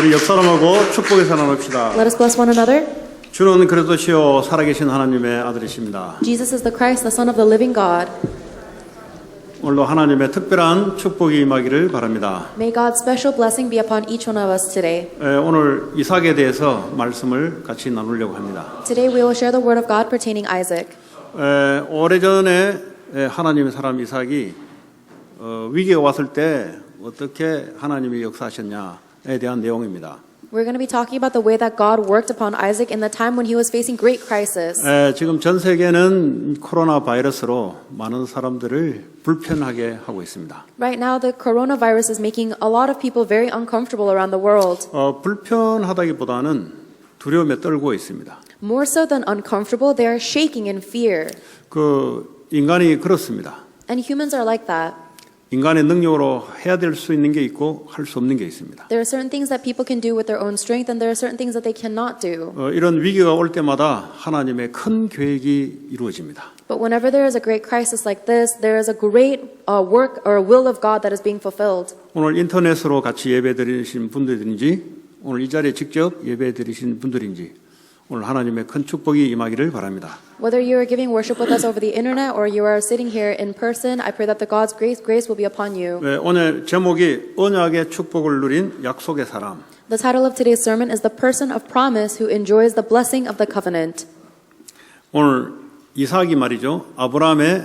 우리 옆 사람하고 축복의 사 나눕시다. Let us bless one another. 주는 그리스도시요 살아계신 하나님의 아들이십니다. Jesus is the Christ, the Son of the living God. 오늘도 하나님의 특별한 축복이 임하기를 바랍니다. May God's special blessing be upon each one of us today. 오늘 이삭에 대해서 말씀을 같이 나누려고 합니다. Today we will share the word of God pertaining Isaac. 오래전에 하나님의 사람 이삭이 위기가 왔을 때 어떻게 하나님이 역사하셨냐에 대한 내용입니다. We're going to be talking about the way that God worked upon Isaac in the time when he was facing great crisis. 지금 전 세계는 코로나 바이러스로 많은 사람들을 불편하게 하고 있습니다. Right now, the coronavirus is making a lot of people very uncomfortable around the world. 불편하다기보다는 두려움에 떨고 있습니다. More so than uncomfortable, they are shaking in fear. 인간이 그렇습니다. And humans are like that. 인간의 능력으로 해야 될 수 있는 게 있고 할 수 없는 게 있습니다. There are certain things that people can do with their own strength, and there are certain things that they cannot do. 이런 위기가 올 때마다 하나님의 큰 계획이 이루어집니다. But whenever there is a great crisis like this, there is a great work or will of God that is being fulfilled. 오늘 인터넷으로 같이 예배드리신 분들인지 오늘 이 자리에 직접 예배드리신 분들인지 오늘 하나님의 큰 축복이 임하기를 바랍니다. Whether you are giving worship with us over the internet or you are sitting here in person, I pray that the God's grace will be upon you. 오늘 제목이 언약의 축복을 누린 약속의 사람. The title of today's sermon is The Person of Promise Who Enjoys the Blessing of the Covenant. 오늘 이삭이 말이죠. 아브라함의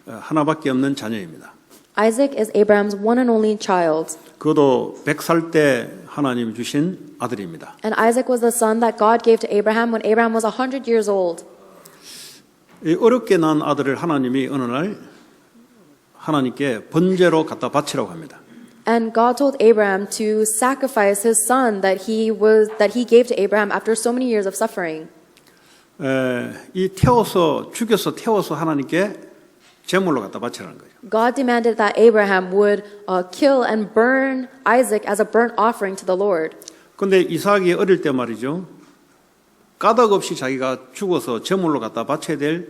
하나밖에 없는 자녀입니다. Isaac is Abraham's one and only child. 그도 100살 때 하나님이 주신 아들입니다. And Isaac was the son that God gave to Abraham when Abraham was 100 years old. 이 어렵게 낳은 아들을 하나님이 어느 날 하나님께 번제로 갖다 바치라고 합니다. And God told Abraham to sacrifice his son that he gave to Abraham after so many years of suffering. 죽여서 태워서 하나님께 제물로 갖다 바치라는 거예요. God demanded that Abraham would kill and burn Isaac as a burnt offering to the Lord. 근데 이삭이 어릴 때 말이죠. 까닭 없이 자기가 죽어서 제물로 갖다 바쳐야 될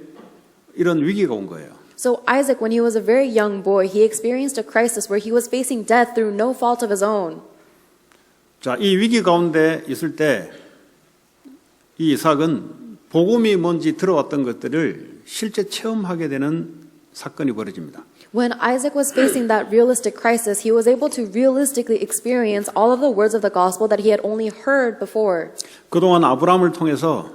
이런 위기가 온 거예요. So Isaac, when he was a very young boy, he experienced a crisis where he was facing death through no fault of his own. 자, 이 위기 가운데 있을 때 이 이삭은 복음이 뭔지 들어왔던 것들을 실제 체험하게 되는 사건이 벌어집니다. When Isaac was facing that realistic crisis, he was able to realistically experience all of the words of the gospel that he had only heard before. 그동안 아브라함을 통해서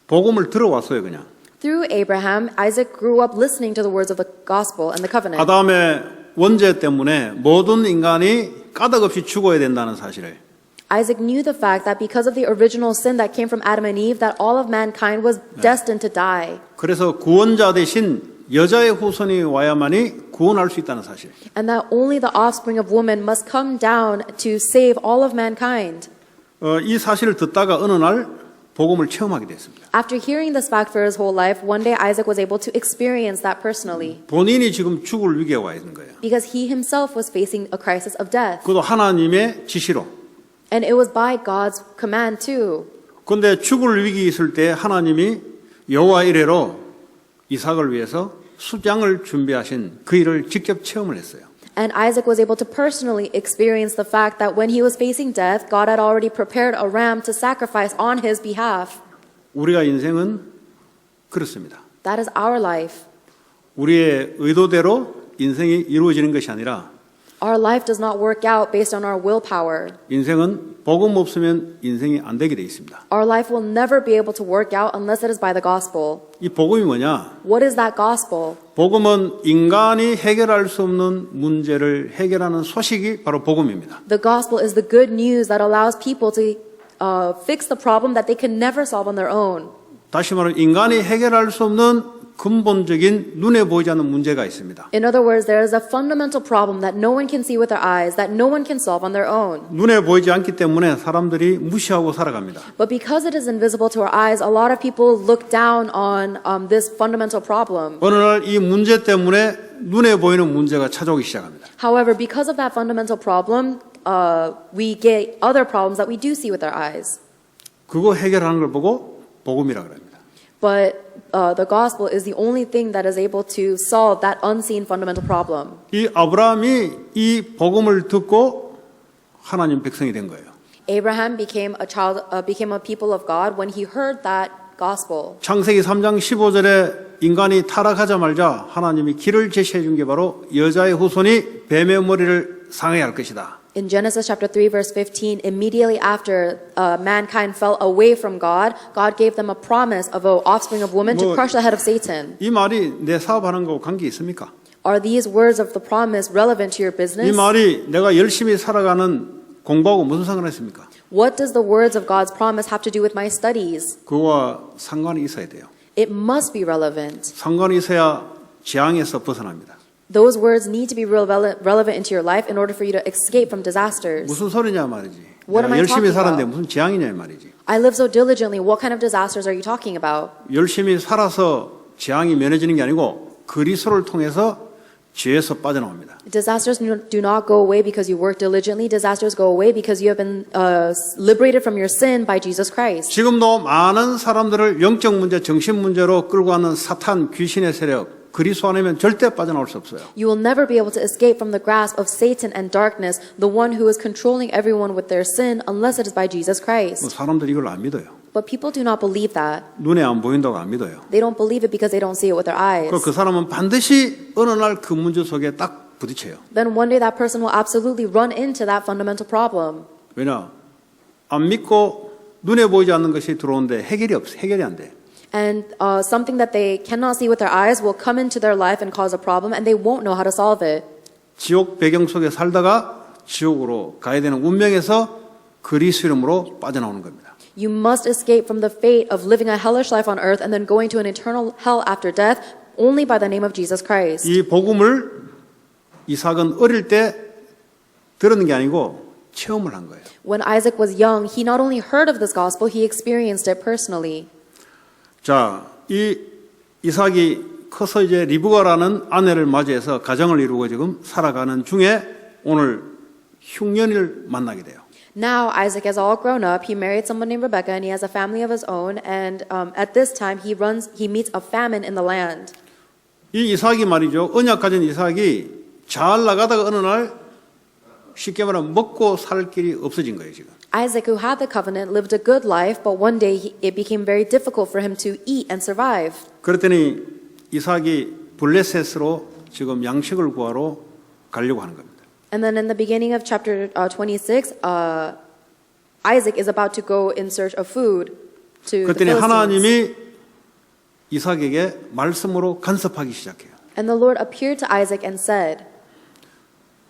복음을 들어왔어요, 그냥. Through Abraham, Isaac grew up listening to the words of the gospel and the covenant. 아담의 원죄 때문에 모든 인간이 까닭 없이 죽어야 된다는 사실을. Isaac knew the fact that because of the original sin that came from Adam and Eve, that all of mankind was destined to die. 그래서 구원자 대신 여자의 후손이 와야만이 구원할 수 있다는 사실. And that only the offspring of woman must come down to save all of mankind. 이 사실을 듣다가 어느 날 복음을 체험하게 됐습니다. After hearing this fact for his whole life, one day Isaac was able to experience that personally. 본인이 지금 죽을 위기에 와 있는 거예요. Because he himself was facing a crisis of death. 그것도 하나님의 지시로. And it was by God's command too. 그런데 죽을 위기 있을 때 하나님이 여호와 이레로 이삭을 위해서 수장을 준비하신 그 일을 직접 체험을 했어요. And Isaac was able to personally experience the fact that when he was facing death, God had already prepared a ram to sacrifice on his behalf. 우리가 인생은 그렇습니다. That is our life. 우리의 의도대로 인생이 이루어지는 것이 아니라 Our life does not work out based on our willpower. 인생은 복음 없으면 인생이 안 되게 돼 있습니다. Our life will never be able to work out unless it is by the gospel. 이 복음이 뭐냐? What is that gospel? 복음은 인간이 해결할 수 없는 문제를 해결하는 소식이 바로 복음입니다. The gospel is the good news that allows people to fix the problem that they can never solve on their own. 다시 말하면 인간이 해결할 수 없는 근본적인 눈에 보이지 않는 문제가 있습니다. In other words, there is a fundamental problem that no one can see with their eyes, that no one can solve on their own. 눈에 보이지 않기 때문에 사람들이 무시하고 살아갑니다. But because it is invisible to our eyes, a lot of people look down on this fundamental problem. 어느 날 이 문제 때문에 눈에 보이는 문제가 찾아오기 시작합니다. However, because of that fundamental problem, we get other problems that we do see with our eyes. 그거 해결하는 걸 보고 복음이라고 합니다. But the gospel is the only thing that is able to solve that unseen fundamental problem. 이 아브라함이 이 복음을 듣고 하나님 백성이 된 거예요. Abraham became a people of God when he heard that gospel. 창세기 3장 15절에 인간이 타락하자마자 하나님이 길을 제시해 준 게 바로 여자의 후손이 뱀의 머리를 상하게 할 것이다. In Genesis chapter 3 verse 15, immediately after mankind fell away from God, God gave them a promise of an offspring of woman to crush the head of Satan. 이 말이 내 사업하는 거하고 관계 있습니까? Are these words of the promise relevant to your 이 business? 말이 내가 열심히 살아가는 공부하고 무슨 상관이 있습니까? What does the words of God's promise have to do with my studies? 그와 상관이 있어야 돼요. It must be relevant. 상관이 있어야 재앙에서 벗어납니다. Those words need to be relevant into your life in order for you to escape from disasters. 무슨 소리냐 말이지. What am 내가 I 열심히 talking 살았는데 about? 무슨 재앙이냐 말이지. I live so diligently. What kind of disasters are you talking about? 열심히 살아서 재앙이 면해지는 게 아니고 그리스도를 통해서 죄에서 빠져나옵니다. Disasters do not go away because you work diligently. Disasters go away because you have been liberated from your sin by Jesus Christ. 지금도 많은 사람들을 영적 문제, 정신 문제로 끌고 가는 사탄, 귀신의 세력, 그리스도 안이면 절대 빠져나올 수 없어요. You will never be able to escape from the grasp of Satan and darkness, the one who is controlling everyone with their sin, unless it is by Jesus Christ. 사람들이 이걸 안 믿어요. But people do not believe that. 눈에 안 보인다고 안 믿어요. They don't believe it because they don't see it with their eyes. 그 사람은 반드시 어느 날 그 문제 속에 딱 부딪혀요. Then one day that person will absolutely run into that fundamental problem. 왜냐? 안 믿고 눈에 보이지 않는 것이 들어오는데 해결이 안 돼. And something that they cannot see with their eyes will come into their life and cause a problem, and they won't know how to solve it. 지옥 배경 속에 살다가 지옥으로 가야 되는 운명에서 그리스도 이름으로 빠져나오는 겁니다. You must escape from the fate of living a hellish life on earth and then going to an eternal hell after death only by the name of Jesus Christ. 이 복음을 이삭은 어릴 때 들은 게 아니고 체험을 한 거예요. When Isaac was young, he not only heard of this gospel, he experienced it personally. 자, 이 이삭이 커서 이제 리브가라는 아내를 맞이해서 가정을 이루고 지금 살아가는 중에 오늘 흉년을 만나게 돼요. Now Isaac has all grown up. He married someone named Rebecca, and he has a family of his own. And at this time, he meets a famine in the land. 이 이삭이 말이죠. 언약 가진 이삭이 잘 나가다가 어느 날 쉽게 말하면 먹고 살 길이 없어진 거예요, 지금. Isaac, who had the covenant, lived a good life, but one day it became very difficult for him to eat and survive. 그랬더니 이삭이 블레셋으로 지금 양식을 구하러 가려고 하는 겁니다. And then in the beginning of chapter 26, Isaac is about to go in search of food to the 그랬더니 Philistines. 하나님이 이삭에게 말씀으로 간섭하기 시작해요. And the Lord appeared to Isaac and said,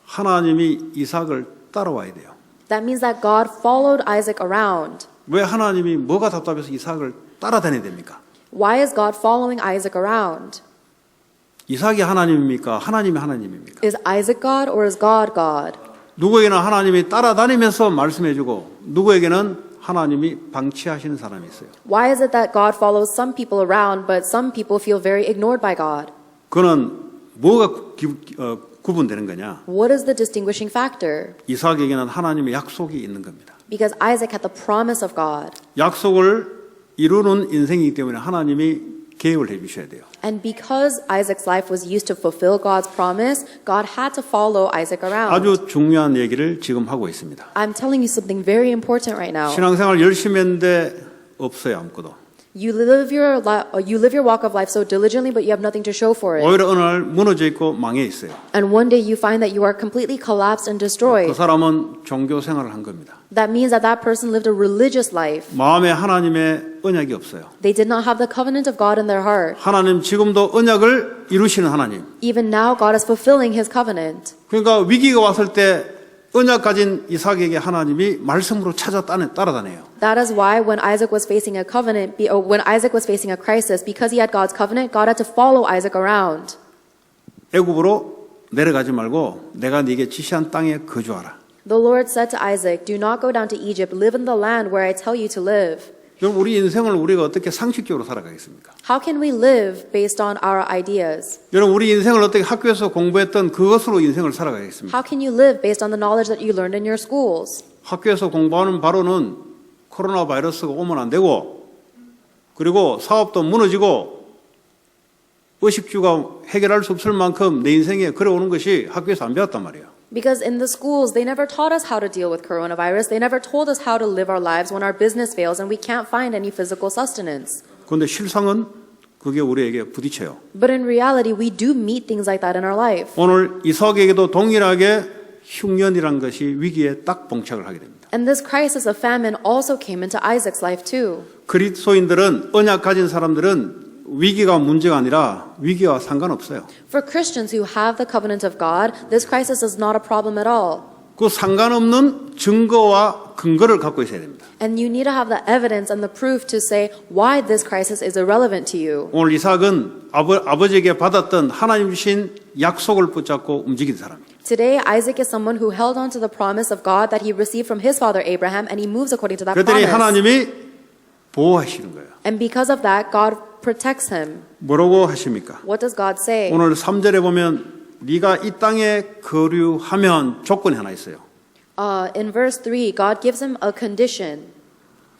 하나님이 이삭을 따라와야 돼요. that means that God followed Isaac around. 왜 하나님이 뭐가 답답해서 이삭을 따라다녀야 됩니까? Why is God following Isaac around? 이삭이 하나님입니까? 하나님이 하나님입니까? Is Isaac God or is God God? 누구에게는 하나님이 따라다니면서 말씀해주고 누구에게는 하나님이 방치하시는 사람이 있어요. Why is it that God follows some people around, but some people feel very ignored by God? 그는 뭐가 구분되는 거냐? What is the distinguishing factor? 이삭에게는 하나님의 약속이 있는 겁니다. Because Isaac had the promise of God. 약속을 이루는 인생이기 때문에 하나님이 계획을 해주셔야 돼요. And because Isaac's life was used to fulfill God's promise, God had to follow Isaac around. 아주 중요한 얘기를 지금 하고 있습니다. I'm telling you something very important right now. 신앙생활 열심히 했는데 없어요, 아무것도. You live your walk of life so diligently, but you have nothing to show for it. 오히려 어느 날 무너져 있고 망해 있어요. And one day you find that you are completely collapsed and 그 destroyed. 사람은 종교 생활을 한 겁니다. That means that that person lived a religious life. 마음에 하나님의 언약이 없어요. They did not have the covenant of God in their heart. 하나님 지금도 언약을 이루시는 하나님. Even now, God is fulfilling His covenant. 그러니까 위기가 왔을 때 언약 가진 이삭에게 하나님이 말씀으로 따라다녀요. That is why when Isaac was facing a crisis, because he had God's covenant, God had to follow Isaac around. 애굽으로 내려가지 말고 내가 네게 지시한 땅에 거주하라. The Lord said to Isaac, "Do not go down to Egypt. Live in the land where I tell you to live." 여러분 우리 인생을 우리가 어떻게 상식적으로 살아가겠습니까? How can we live based on our ideas? 여러분 우리 인생을 어떻게 학교에서 공부했던 그것으로 인생을 살아가겠습니까? How can you live based on the knowledge that you learned in your schools? 학교에서 공부하는 바로는 코로나 바이러스가 오면 안 되고 그리고 사업도 무너지고 의식주가 해결할 수 없을 만큼 내 인생에 걸어오는 것이 학교에서 안 배웠단 말이에요. Because in the schools, they never taught us how to deal with coronavirus. They never told us how to live our lives when our business fails and we can't find any physical sustenance. 그런데 실상은 그게 우리에게 부딪혀요. But in reality, we do meet things like that in our life. 오늘 이삭에게도 동일하게 흉년이란 것이 위기에 딱 봉착을 하게 됩니다. And this crisis of famine also came into Isaac's life too. 그리스도인들은 언약 가진 사람들은 위기가 문제가 아니라 위기와 상관없어요. For Christians who have the covenant of God, this crisis is not a problem at all. 그 상관없는 증거와 근거를 갖고 있어야 됩니다. And you need to have the evidence and the proof to say why this crisis is irrelevant to you. 오늘 이삭은 아버지에게 받았던 하나님 주신 약속을 붙잡고 움직이는 사람이에요. Today, Isaac is someone who held on to the promise of God that he received from his father Abraham, and he moves according to that 그랬더니 promise. 하나님이 보호하시는 거예요. And because of that, God protects him. 뭐라고 하십니까? What does God say? 오늘 3절에 보면 네가 이 땅에 거류하면 조건이 하나 있어요. In verse 3, God gives him a condition.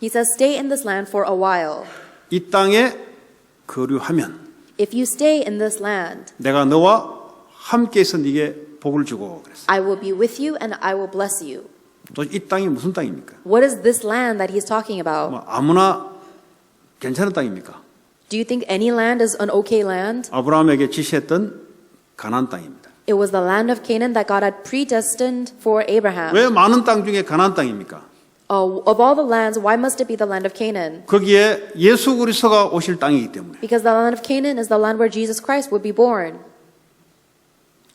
He says, stay in this land for a while. 이 땅에 거류하면 If you stay in this land, 내가 너와 함께해서 네게 복을 주고 그랬어요. I will be with you and I will bless you. 또 이 땅이 무슨 땅입니까? What is this land that he's talking about? 뭐 아무나 괜찮은 땅입니까? Do you think any land is an okay land? 아브라함에게 지시했던 가나안 땅입니다. It was the land of Canaan that God had predestined for Abraham. 왜 많은 땅 중에 가나안 땅입니까? Of all the lands, why must it be the land of Canaan? 거기에 예수 그리스도가 오실 땅이기 때문에 Because the land of Canaan is the land where Jesus Christ would be born.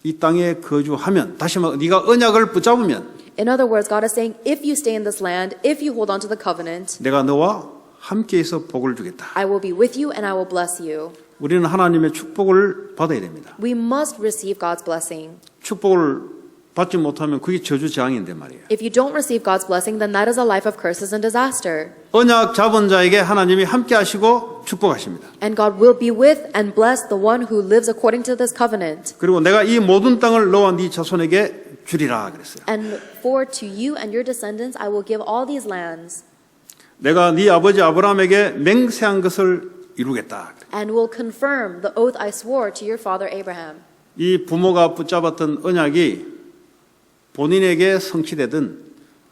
이 땅에 거주하면 다시 말해 네가 언약을 붙잡으면 In other words, God is saying, if you stay in this land, if you hold on to the covenant, 내가 너와 함께해서 복을 주겠다. I will be with you and I will bless you. 우리는 하나님의 축복을 받아야 됩니다. We must receive God's blessing. 축복을 받지 못하면 그게 저주재앙인데 말이에요. If you don't receive God's blessing, then that is a life of curses and disaster. 언약 잡은 자에게 하나님이 함께하시고 축복하십니다. And God will be with and bless the one who lives according to this covenant. 그리고 내가 이 모든 땅을 너와 네 자손에게 주리라 그랬어요. And for to you and your descendants I will give all these lands 내가 네 아버지 아브라함에게 맹세한 것을 이루겠다. and will confirm the oath I swore to your father Abraham. 이 부모가 붙잡았던 언약이 본인에게 성취되든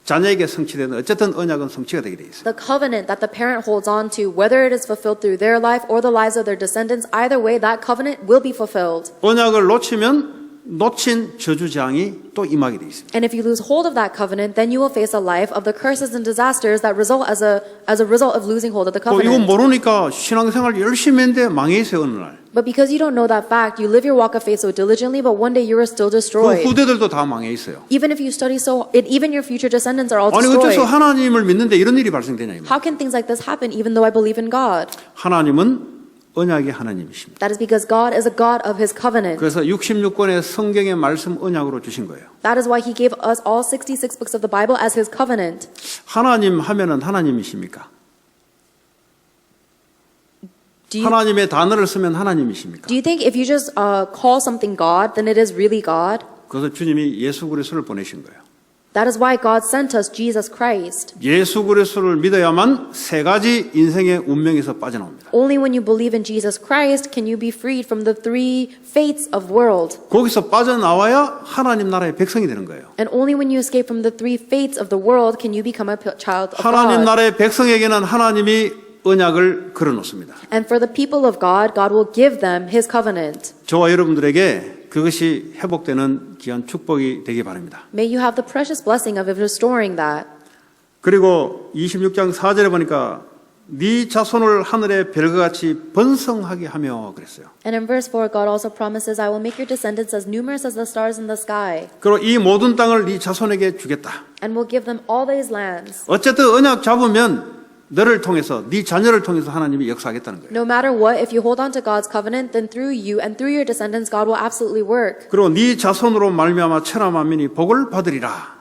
자녀에게 성취되든 어쨌든 언약은 성취가 되게 돼 있어요. The covenant that the parent holds on to, whether it is fulfilled through their life or the lives of their descendants, either way that covenant will be fulfilled. 언약을 놓치면 놓친 저주재앙이 또 임하게 돼 있습니다. And if you lose hold of that covenant, then you will face a life of the curses and disasters that result as a result of losing hold of the 또 이거 covenant. 모르니까 신앙생활 열심히 했는데 망해 있어요 어느 날. But because you don't know that fact, you live your walk of faith so diligently, but one day you are still 그 destroyed. 후대들도 다 망해 있어요. Even if you study so, even your future descendants are all 아니 어째서 destroyed. 하나님을 믿는데 이런 일이 발생되냐 이거. How can things like this happen even though I believe in God? 하나님은 언약의 하나님이십니다. That is because God is a God of His covenant. 그래서 66권의 성경의 말씀 언약으로 주신 거예요. That is why He gave us all 66 books of the Bible as His covenant. 하나님 하면은 하나님이십니까? Do 하나님의 단어를 쓰면 하나님이십니까? you think if you just call something God, then it is really God? 그래서 주님이 예수 그리스도를 보내신 거예요. That is why God sent us Jesus Christ. 예수 그리스도를 믿어야만 세 가지 인생의 운명에서 빠져나옵니다. Only when you believe in Jesus Christ can you be freed from the three fates of world. 거기서 빠져나와야 하나님 나라의 백성이 되는 거예요. And only when you escape from the three fates of the world can you become a child of 하나님 God. 나라의 백성에게는 하나님이 언약을 걸어놓습니다. And for the people of God, God will give them His covenant. 저와 여러분들에게 그것이 회복되는 귀한 축복이 되기 바랍니다. May you have the precious blessing of restoring that. 그리고 26장 4절에 보니까 네 자손을 하늘의 별과 같이 번성하게 하며 그랬어요. And in verse 4, God also promises, I will make your descendants as numerous as the stars in the sky, 그리고 이 모든 땅을 네 자손에게 주겠다. and will give them all these lands. 어쨌든 언약 잡으면 너를 통해서 네 자녀를 통해서 하나님이 역사하겠다는 거예요. No matter what, if you hold on to God's covenant, then through you and through your descendants, God will absolutely work. 그리고 네 자손으로 말미암아 천하 만민이 복을 받으리라.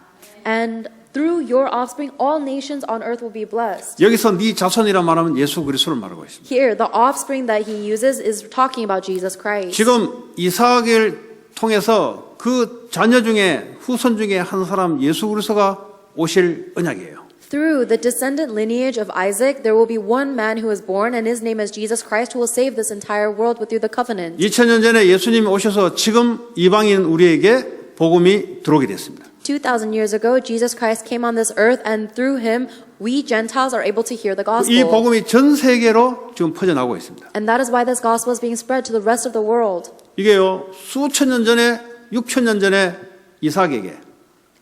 And through your offspring, all nations on earth will be blessed. 여기서 네 자손이라 말하면 예수 그리스도를 말하고 있습니다. Here, the offspring that he uses is talking about Jesus Christ. 지금 이삭을 통해서 그 자녀 중에 후손 중에 한 사람 예수 그리스도가 오실 언약이에요. Through the descendant lineage of Isaac, there will be one man who is born, and his name is Jesus Christ, who will save this entire world through the covenant. 2000년 전에 예수님이 오셔서 지금 이방인 우리에게 복음이 들어오게 됐습니다. 2,000 years ago, Jesus Christ came on this earth, and through him, we Gentiles are able to hear the 이 gospel. 복음이 전 세계로 지금 퍼져나오고 있습니다. And that is why this gospel is being spread to the rest of the world. 이게요, 수천 년 전에, 6천 년 전에 이삭에게,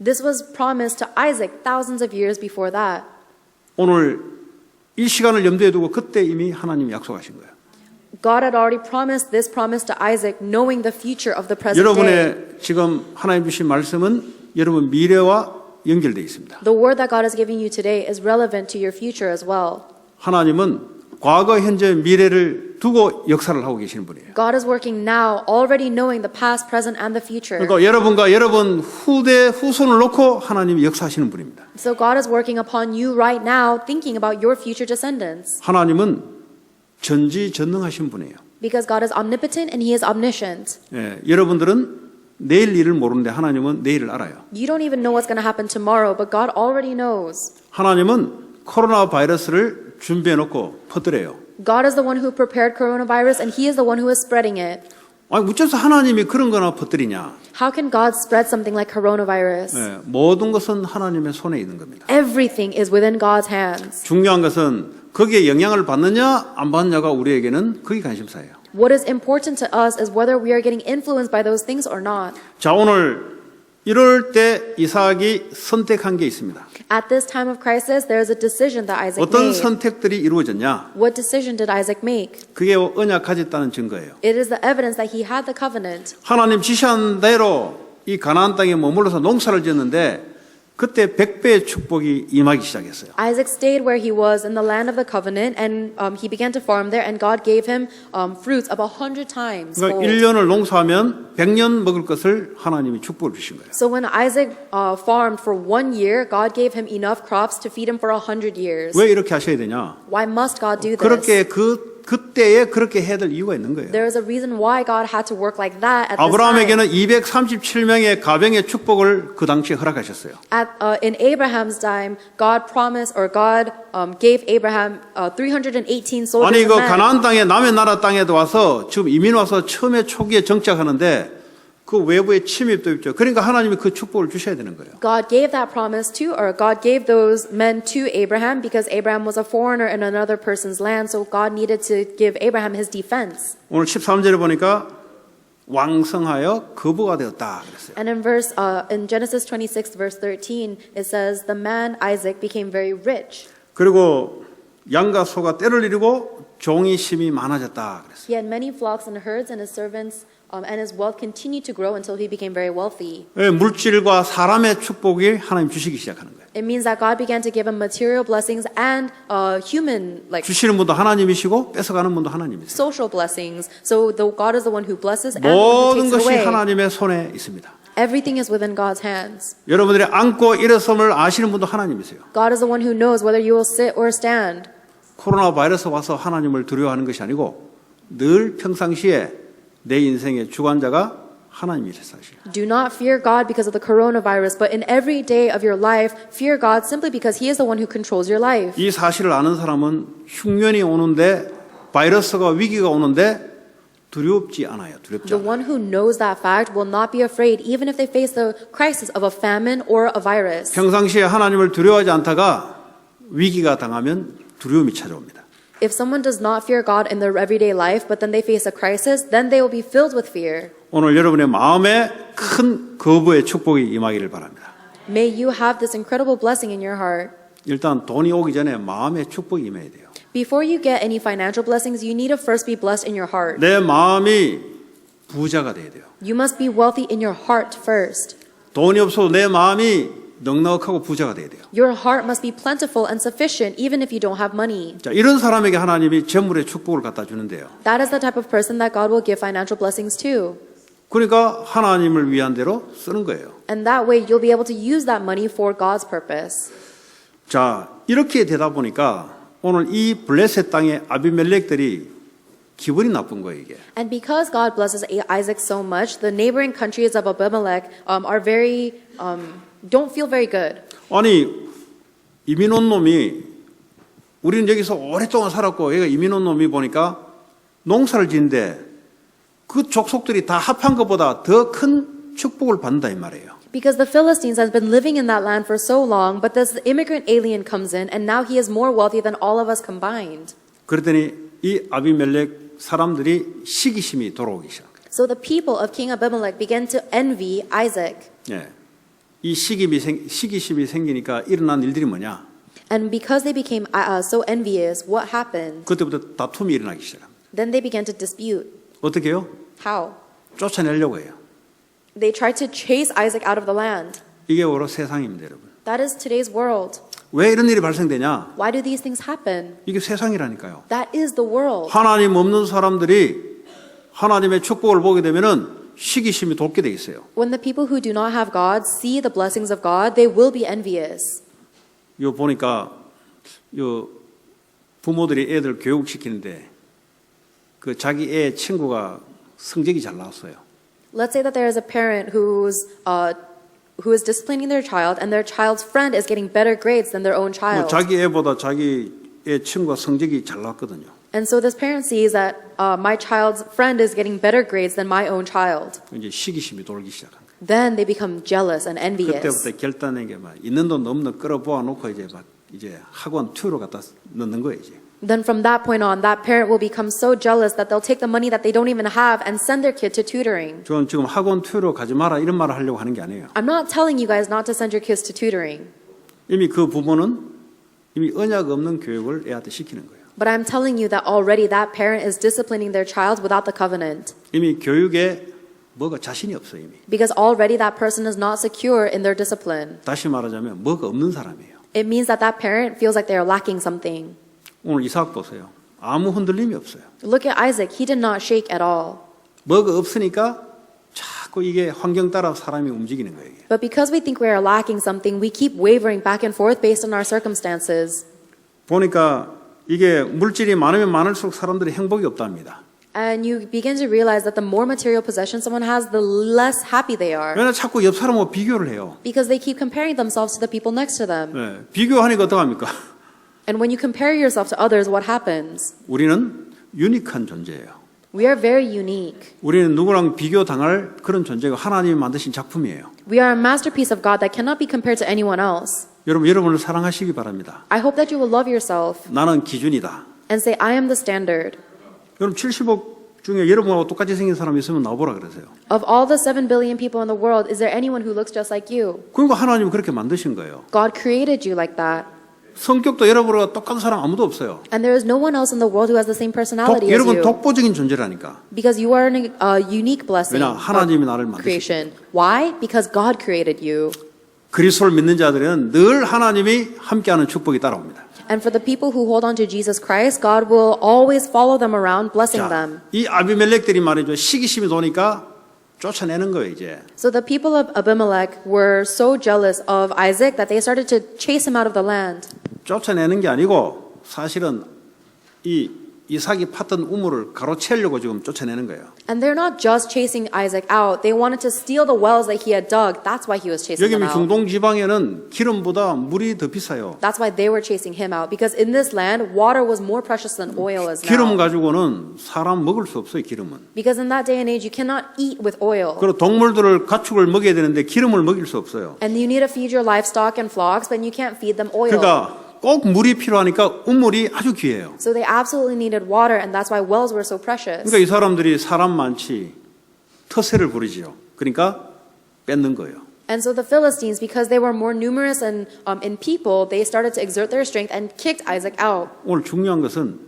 This was promised to Isaac thousands of years before that. 오늘 이 시간을 염두에 두고 그때 이미 하나님이 약속하신 거예요. God had already promised this promise to Isaac, knowing the future of the present day. 여러분의 지금 하나님 주신 말씀은 여러분 미래와 연결되어 있습니다. The word that God is giving you today is relevant to your future as well. 하나님은 과거, 현재, 미래를 두고 역사를 하고 계시는 분이에요. God is working now, already knowing the past, present, and the future. 그러니까 여러분과 여러분 후손을 놓고 하나님이 역사하시는 분입니다. So God is working upon you right now, thinking about your future descendants. 하나님은 전지전능하신 분이에요. Because God is omnipotent and He is omniscient. 예, 여러분들은 내일 일을 모르는데 하나님은 내일을 알아요. You don't even know what's going to happen tomorrow, but God already knows. 하나님은 코로나 바이러스를 준비해 놓고 퍼뜨려요. God is the one who prepared coronavirus, and He is the one who is spreading it. 아니 어째서 하나님이 그런 거나 퍼뜨리냐? How can God spread something like coronavirus? 예, 모든 것은 하나님의 손에 있는 겁니다. Everything is within God's hands. 중요한 것은 거기에 영향을 받느냐 안 받느냐가 우리에게는 그게 관심사예요. What is important to us is whether we are getting influenced by those things or not. 자, 오늘 이럴 때 이삭이 선택한 게 있습니다. At this time of crisis, there is a decision that Isaac 어떤 made. 선택들이 이루어졌냐? What decision did Isaac make? 그게 언약 가졌다는 증거예요. It is the evidence that he had the covenant. 하나님 지시한 대로 이 가나안 땅에 머물러서 농사를 지었는데 그때 100배의 축복이 임하기 시작했어요. Isaac stayed where he was in the land of the covenant, and he began to farm there, and God gave him fruits of 100 times. 그러니까 fold. 1년을 농사하면 100년 먹을 것을 하나님이 축복을 주신 거예요. So when Isaac farmed for 1 year, God gave him enough crops to feed him for 100 years. 왜 이렇게 하셔야 되냐? Why must God do this? 그렇게 그때에 그렇게 해야 될 이유가 있는 거예요. There is a reason why God had to work like that at this time. 아브라함에게는 237명의 가병의 축복을 그 당시에 허락하셨어요. In Abraham's time, God promised, or God gave Abraham 318 soldiers 아니 of 그 men. 가나안 땅에 남의 나라 땅에도 와서 지금 이민 와서 처음에 초기에 정착하는데 그 외부의 침입도 있죠. 그러니까 하나님이 그 축복을 주셔야 되는 거예요. God gave that promise to, or God gave those men to Abraham because Abraham was a foreigner in another person's land, so God needed to give Abraham his defense. 오늘 13절에 보니까 왕성하여 거부가 되었다 그랬어요. And in Genesis 26 verse 13, it says, the man Isaac became very rich. 그리고 양과 소가 때를 이루고 종이 심이 많아졌다 그랬어요. He had many flocks and herds, and his servants and his wealth continued to grow until he became very wealthy. 물질과 사람의 축복이 하나님 주시기 시작하는 거예요. It means that God began to give him material blessings and human, like 주시는 분도 하나님이시고 뺏어가는 분도 하나님이세요. social blessings. So God is the one who blesses and the one who 모든 takes it 것이 away. 하나님의 손에 있습니다. Everything is within God's hands. 여러분들이 앉고 일어섬을 아시는 분도 하나님이세요. God is the one who knows whether you will sit or stand. 코로나 바이러스 와서 하나님을 두려워하는 것이 아니고 늘 평상시에 내 인생의 주관자가 하나님이라는 사실. Do not fear God because of the coronavirus, but in every day of your life, fear God simply because He is the one who controls your life. 이 사실을 아는 사람은 흉년이 오는데 바이러스가 위기가 오는데 두렵지 않아요. 두렵지 The 않아요. one who knows that fact will not be afraid even if they face the crisis of a famine or a virus. 평상시에 하나님을 두려워하지 않다가 위기가 당하면 두려움이 찾아옵니다. If someone does not fear God in their everyday life, but then they face a crisis, then they will be filled with fear. 오늘 여러분의 마음에 큰 거부의 축복이 임하기를 바랍니다. May you have this incredible blessing in your heart. 일단 돈이 오기 전에 마음의 축복이 임해야 돼요. Before you get any financial blessings, you need to first be blessed in your heart. 내 마음이 부자가 돼야 돼요. You must be wealthy in your heart first. 돈이 없어도 내 마음이 넉넉하고 부자가 돼야 돼요. Your heart must be plentiful and sufficient even if you don't have money. 자, 이런 사람에게 하나님이 재물의 축복을 갖다 주는데요. That is the type of person that God will give financial blessings to. 그러니까 하나님을 위한 대로 쓰는 거예요. And that way you'll be able to use that money for God's purpose. 자, 이렇게 되다 보니까 오늘 이 블레셋 땅의 아비멜렉들이 기분이 나쁜 거예요, 이게. And because God blesses Isaac so much, the neighboring countries of Abimelech are very don't feel very good. 아니, 이민 온 놈이 우리는 여기서 오랫동안 살았고 얘가 이민 온 놈이 보니까 농사를 짓는데 그 족속들이 다 합한 것보다 더 큰 축복을 받는다 이 말이에요. Because the Philistines has been living in that land for so long, but this immigrant alien comes in, and now he is more wealthy than all of us combined. 그랬더니 이 아비멜렉 사람들이 시기심이 돌아오기 시작. So the people of King Abimelech began to envy Isaac. 예. 이 시기심이 생기니까 일어난 일들이 뭐냐? And because they became so envious, what happened? 그때부터 다툼이 일어나기 시작합니다. Then they began to dispute. 어떻게 해요? How? 쫓아내려고 해요. They tried to chase Isaac out of the land. 이게 바로 세상입니다, 여러분. That is today's world. 왜 이런 일이 발생되냐? Why do these things happen? 이게 세상이라니까요. That is the world. 하나님 없는 사람들이 하나님의 축복을 보게 되면은 시기심이 돋게 돼 있어요. When the people who do not have God see the blessings of God, they will be envious. 요 보니까 요 부모들이 애들 교육시키는데 그 자기 애 친구가 성적이 잘 나왔어요. Let's say that there is a parent who is disciplining their child, and their child's friend is getting better grades than their own 뭐 child. 자기 애보다 자기 애 친구가 성적이 잘 나왔거든요. And so this parent sees that my child's friend is getting better grades than my own child. 이제 시기심이 돌기 시작한 거예요. Then they become jealous and envious. 그때부터 결단한 게 막 있는 돈 없는 돈 끌어보아 놓고 이제 학원 튜로 갖다 넣는 거예요, 이제. Then from that point on, that parent will become so jealous that they'll take the money that they don't even have and send their kid to tutoring. 저는 지금 학원 튜로 가지 마라 이런 말을 하려고 하는 게 아니에요. I'm not telling you guys not to send your kids to tutoring, 이미 그 부모는 이미 언약 없는 교육을 애한테 시키는 거예요. but I'm telling you that already that parent is disciplining their child without the covenant. 이미 교육에 뭐가 자신이 없어요, 이미. Because already that person is not secure in their discipline. 다시 말하자면 뭐가 없는 사람이에요. It means that that parent feels like they are lacking something. 오늘 이삭 보세요. 아무 흔들림이 없어요. Look at Isaac. He did not shake at all. 뭐가 없으니까 자꾸 이게 환경 따라 사람이 움직이는 거예요. 이게. But because we think we are lacking something, we keep wavering back and forth based on our circumstances. 보니까 이게 물질이 많으면 많을수록 사람들이 행복이 없답니다. And you begin to realize that the more material possession someone has, the less happy they are. 왜냐 자꾸 옆 사람하고 비교를 해요. Because they keep comparing themselves to the people next to them. 네, 비교하니까 어떡합니까? And when you compare yourself to others, what happens? 우리는 유니크한 존재예요. We are very unique. 우리는 누구랑 비교당할 그런 존재가 하나님이 만드신 작품이에요. We are a masterpiece of God that cannot be compared to anyone else. 여러분을 사랑하시기 바랍니다. I hope that you will love yourself 나는 기준이다. and say, I am the standard. 여러분 70억 중에 여러분하고 똑같이 생긴 사람이 있으면 나오보라 그러세요. Of all the 7 billion people in the world, is there anyone who looks just like you? 그러니까 하나님은 그렇게 만드신 거예요. God created you like that. 성격도 여러분과 똑같은 사람 아무도 없어요. And there is no one else in the world who has the same personality as 여러분 you. 독보적인 존재라니까. Because you are a unique blessing 왜냐 하나님이 나를 만드셨기 creation. Why? Because God created you. 그리스도를 믿는 자들은 늘 하나님이 함께하는 축복이 따라옵니다. And for the people who hold on to Jesus Christ, God will always follow them around, blessing 자, them. 이 아비멜렉들이 말이죠. 시기심이 도니까 쫓아내는 거예요, 이제. So the people of Abimelech were so jealous of Isaac that they started to chase him out of the land. 쫓아내는 게 아니고 사실은 이 이삭이 팠던 우물을 가로채려고 지금 쫓아내는 거예요. And they're not just chasing Isaac out. They wanted to steal the wells that he had dug. That's why he was chasing 여기 them out. 중동 지방에는 기름보다 물이 더 비싸요. That's why they were chasing him out. Because in this land, water was more precious than oil is 기름 now. 가지고는 사람 먹을 수 없어요, 기름은. Because in that day and age, you cannot eat with oil. 그리고 동물들을 가축을 먹여야 되는데 기름을 먹일 수 없어요. And you need to feed your livestock and flocks, but you can't feed them oil. 그러니까 꼭 물이 필요하니까 우물이 아주 귀해요. So they absolutely needed water, and that's why wells were so precious. 그러니까 이 사람들이 사람 많지 터세를 부리지요. 그러니까 뺏는 거예요. And so the Philistines, because they were more numerous and in people, they started to exert their strength and kicked Isaac out. 오늘 중요한 것은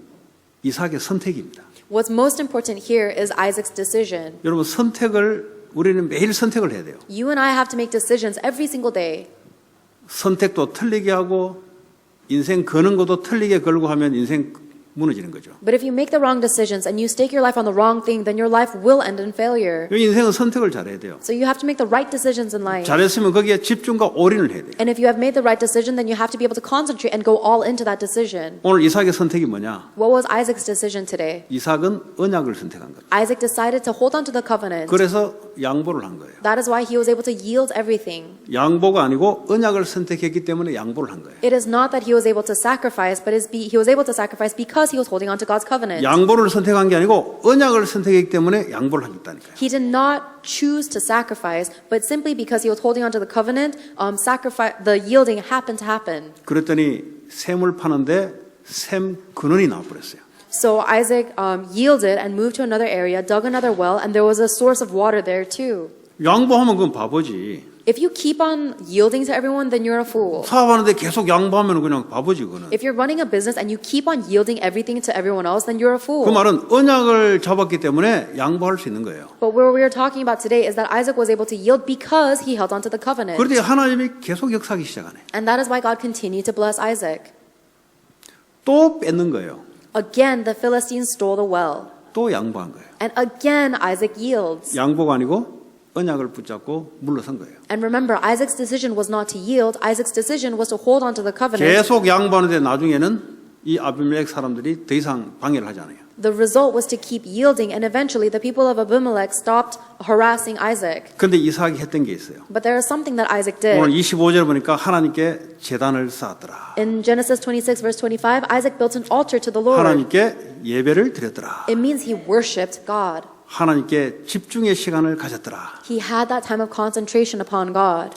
이삭의 선택입니다. What's most important here is Isaac's decision. 여러분 선택을 우리는 매일 선택을 해야 돼요. You and I have to make decisions every single day. 선택도 틀리게 하고 인생 거는 것도 틀리게 걸고 하면 인생 무너지는 거죠. But if you make the wrong decisions and you stake your life on the wrong thing, then your life will end in failure. 여기 인생은 선택을 잘해야 돼요. So you have to make the right decisions in life. 잘했으면 거기에 집중과 올인을 해야 돼요. And if you have made the right decision, then you have to be able to concentrate and go all into that decision. 오늘 이삭의 선택이 뭐냐? What was Isaac's decision today? 이삭은 언약을 선택한 거예요. Isaac decided to hold on to the covenant. 그래서 양보를 한 거예요. That is why he was able to yield everything. 양보가 아니고 언약을 선택했기 때문에 양보를 한 거예요. It is not that he was able to sacrifice, but he was able to sacrifice because he was holding on to God's covenant. 양보를 선택한 게 아니고 언약을 선택했기 때문에 양보를 하겠다니까요. He did not choose to sacrifice, but simply because he was holding on to the covenant, the yielding happened to happen. 그랬더니 샘을 파는데 샘 근원이 나와버렸어요. So Isaac yielded and moved to another area, dug another well, and there was a source of water there too. 양보하면 그건 바보지. If you keep on yielding to everyone, then you're a fool. 사업하는데 계속 양보하면 그냥 바보지 그거는. If you're running a business and you keep on yielding everything to everyone else, then you're a 그 fool. 말은 언약을 잡았기 때문에 양보할 수 있는 거예요. But what we're talking about today is that Isaac was able to yield because he held on to the covenant. 그런데 하나님이 계속 역사하기 시작하네. And that is why God continued to bless Isaac. 또 뺏는 거예요. Again, the Philistines stole the well. 또 양보한 거예요. And again, Isaac yields. 양보가 아니고 언약을 붙잡고 물러선 거예요. And remember, Isaac's decision was not to yield. Isaac's decision was to hold on to the covenant. 계속 양보하는데 나중에는 이 아비멜렉 사람들이 더 이상 방해를 하지 않아요. The result was to keep yielding, and eventually the people of Abimelech stopped harassing Isaac. 그런데 이삭이 했던 게 있어요. But there is something that Isaac 오늘 did. 25절 보니까 하나님께 제단을 쌓았더라. In Genesis 26, verse 25, Isaac built an altar to the Lord. 하나님께 예배를 드렸더라. It means he worshipped God. 하나님께 집중의 시간을 가졌더라. He had that time of concentration upon God.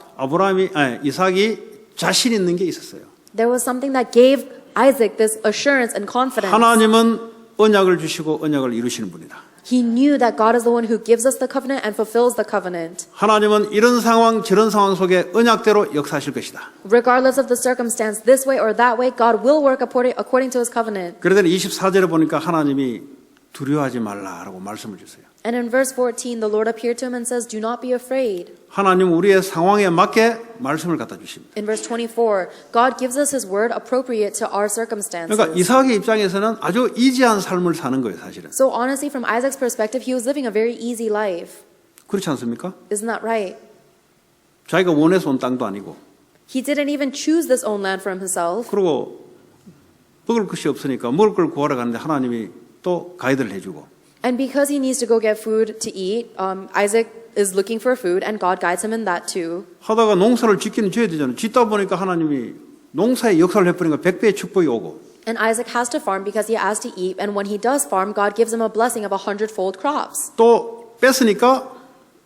이삭이 자신 있는 게 있었어요. There was something that gave Isaac this assurance and confidence. 하나님은 언약을 주시고 언약을 이루시는 분이다. He knew that God is the one who gives us the covenant and fulfills the covenant. 하나님은 이런 상황 저런 상황 속에 언약대로 역사하실 것이다. Regardless of the circumstance, this way or that way, God will work according to his covenant. 그러더니 24절에 보니까 하나님이 두려워하지 말라라고 말씀을 주세요. And in verse 14, the Lord appeared to him and says, "Do not be afraid." 하나님 우리의 상황에 맞게 말씀을 갖다 주십니다. In verse 24, God gives us his word appropriate to our circumstances. 그러니까 이삭의 입장에서는 아주 이지한 삶을 사는 거예요, 사실은. So honestly, from Isaac's perspective, he was living a very easy life. 그렇지 않습니까? Isn't that right? 자기가 원해서 온 땅도 아니고. He didn't even choose this own land for himself. 그리고 먹을 것이 없으니까 먹을 걸 구하러 가는데 하나님이 또 가이드를 해주고. And because he needs to go get food to eat, Isaac is looking for food, and God guides him in that too. 하다가 농사를 짓기는 져야 되잖아요. 짓다 보니까 하나님이 농사에 역사를 해버리니까 100배의 축복이 오고. And Isaac has to farm because he has to eat, and when he does farm, God gives him a blessing of 100-fold crops. 또 뺏으니까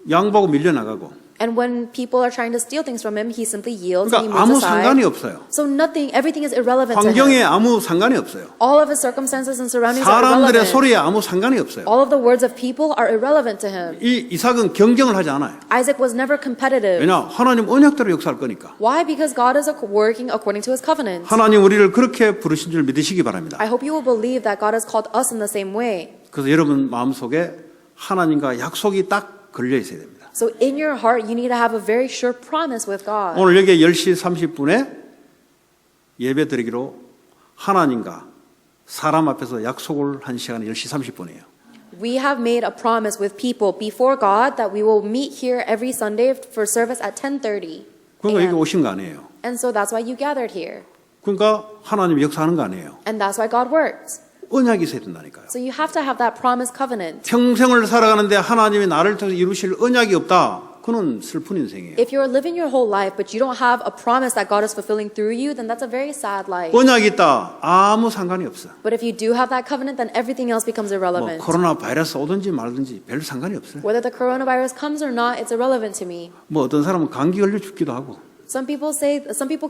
양보하고 밀려나가고. And when people are trying to steal things from him, he simply yields and he 그러니까 아무 moves 상관이 aside. 없어요. So everything is irrelevant to 환경에 him. 아무 상관이 없어요. All of his circumstances and surroundings are 사람들의 irrelevant. 소리에 아무 상관이 없어요. All of the words of people are irrelevant to him. 이 이삭은 경쟁을 하지 않아요. Isaac was never competitive. 왜냐? 하나님 언약대로 역사할 거니까. Why? Because God is working according to his covenant. 하나님 우리를 그렇게 부르신 줄 믿으시기 바랍니다. I hope you will believe that God has called us in the same way. 그래서 여러분 마음속에 하나님과 약속이 딱 걸려 있어야 됩니다. So in your heart, you need to have a very sure promise with God. 오늘 여기 10시 30분에 예배 드리기로 하나님과 사람 앞에서 약속을 한 시간이 10시 30분이에요. We have made a promise with people before God that we will meet here every Sunday for service at 10:30. 그러니까 여기 오신 거 아니에요. And so that's why you gathered here. 그러니까 하나님이 역사하는 거 아니에요. And that's why God works. 언약이 있어야 된다니까요. So you have to have that promise covenant. 평생을 살아가는데 하나님이 나를 통해서 이루실 언약이 없다. 그는 슬픈 인생이에요. If you're living your whole life but you don't have a promise that God is fulfilling through you, then that's a very sad life. 언약이 있다. 아무 상관이 없어. But if you do have that covenant, then everything else becomes 뭐 irrelevant. 코로나 바이러스 오든지 말든지 별 상관이 없어요. Whether the coronavirus comes or not, it's irrelevant to me. 뭐 어떤 사람은 감기 걸려 죽기도 하고, Some people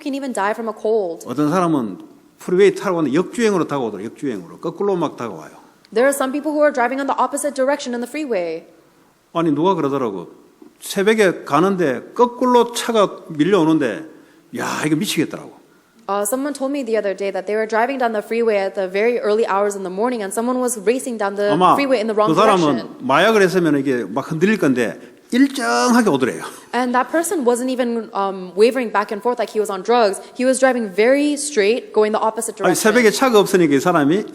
can even die from a cold. 어떤 사람은 프리웨이 타고 오는데 역주행으로 타고 오더라. 역주행으로 거꾸로 막 다가와요. There are some people who are driving on the opposite direction in the freeway. 아니 누가 그러더라고. 새벽에 가는데 거꾸로 차가 밀려오는데 야 이거 미치겠더라고. Someone told me the other day that they were driving down the freeway at the very early hours in the morning, and someone was racing down the 아마 freeway in the wrong 그 direction. 사람은 마약을 했으면 이게 막 흔들릴 건데 일정하게 오더래요. And that person wasn't even wavering back and forth like he was on drugs. He was driving very straight, going the opposite 아니, direction. 새벽에 차가 없으니까 이 사람이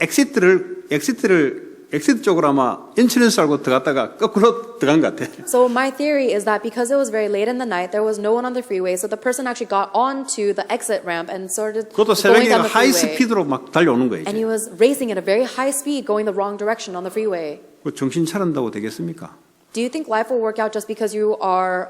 엑시트 쪽으로 아마 인슈런스 알고 들어갔다가 거꾸로 들어간 것 같아. So my theory is that because it was very late in the night, there was no one on the freeway, so the person actually got onto the exit ramp and started 그것도 going 새벽에 down the 하이 freeway. 스피드로 막 달려오는 거예요. And 이제. he was racing at a very high speed, going the wrong direction on the freeway. 그 정신 차린다고 되겠습니까? Do you think life will work out just because you are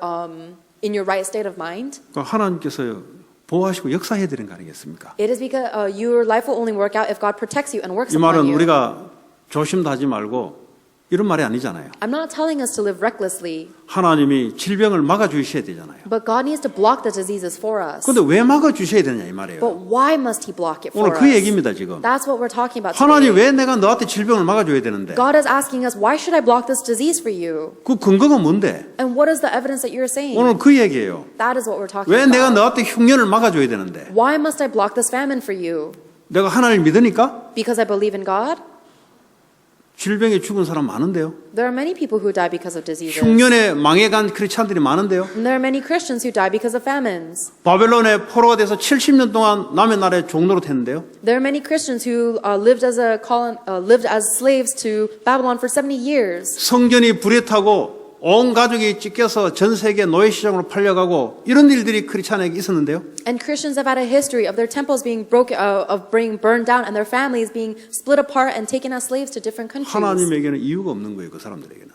in your right state of mind? 하나님께서 보호하시고 역사해야 되는 거 아니겠습니까? It is because your life will only work out if God protects you and works 이 upon 말은 you. 우리가 조심도 하지 말고 이런 말이 아니잖아요. I'm not telling us to live recklessly, 하나님이 질병을 막아주셔야 되잖아요. but God needs to block the diseases for us. 그런데 왜 막아주셔야 되냐 이 말이에요. But why must He block it 오늘 for 그 us? 얘기입니다 지금. That's what we're talking about 하나님 today. 왜 내가 너한테 질병을 막아줘야 되는데? God is asking us, why should I block this disease for you? 그 근거가 뭔데? And what is the evidence that you're saying? 오늘 그 얘기예요. That is what we're talking 왜 내가 about. 너한테 흉년을 막아줘야 되는데? Why must I block this famine for you? 내가 하나님을 믿으니까? Because I believe in God? 질병에 죽은 사람 많은데요. There are many people who die because of diseases. 흉년에 망해간 크리스찬들이 많은데요. And there are many Christians who die because of famines. 바벨론의 포로가 돼서 70년 동안 남의 나라의 종노로 했는데요. There are many Christians who lived as slaves to Babylon for 70 years. 성전이 불에 타고 온 가족이 찢겨서 전 세계 노예 시장으로 팔려가고 이런 일들이 크리스찬에게 있었는데요. And Christians have had a history of their temples being being burned down and their families being split apart and taken as slaves to different countries. 하나님에게는 이유가 없는 거예요, 그 사람들에게는.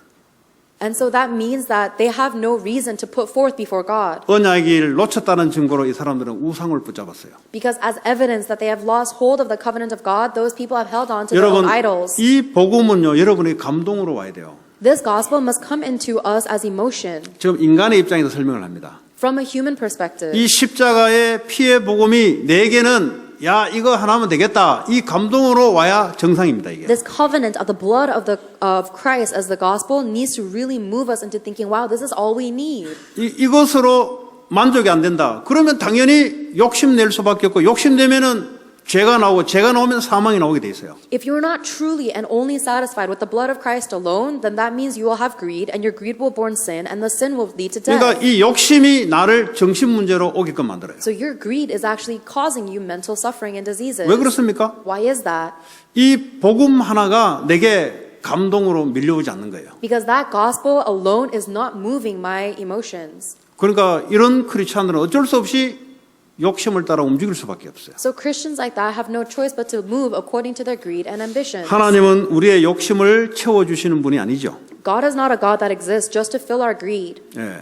And so that means that they have no reason to put forth before God. 언약을 놓쳤다는 증거로 이 사람들은 우상을 붙잡았어요. Because as evidence that they have lost hold of the covenant of God, those people have held on to their 여러분, own idols. 이 복음은요, 여러분의 감동으로 와야 돼요. This gospel must come into us as emotion. 지금 인간의 입장에서 설명을 합니다. From a human perspective. 이 십자가의 피의 복음이 내게는 야 이거 하나 하면 되겠다 이 감동으로 와야 정상입니다 이게. This covenant of the blood of Christ as the gospel needs to really move us into thinking, wow, this is all we need. 이것으로 만족이 안 된다. 그러면 당연히 욕심낼 수밖에 없고 욕심내면은 죄가 나오고 죄가 나오면 사망이 나오게 돼 있어요. If you're not truly and only satisfied with the blood of Christ alone, then that means you will have greed, and your greed will born sin, and the sin will lead to death. 그러니까 이 욕심이 나를 정신 문제로 오게끔 만들어요. So your greed is actually causing you mental suffering and diseases. 왜 그렇습니까? Why is that? 이 복음 하나가 내게 감동으로 밀려오지 않는 거예요. Because that gospel alone is not moving my emotions. 그러니까 이런 크리스찬들은 어쩔 수 없이 욕심을 따라 움직일 수밖에 없어요. So Christians like that have no choice but to move according to their greed and ambitions. 하나님은 우리의 욕심을 채워주시는 분이 아니죠. God is not a God that exists just to fill our greed. 예,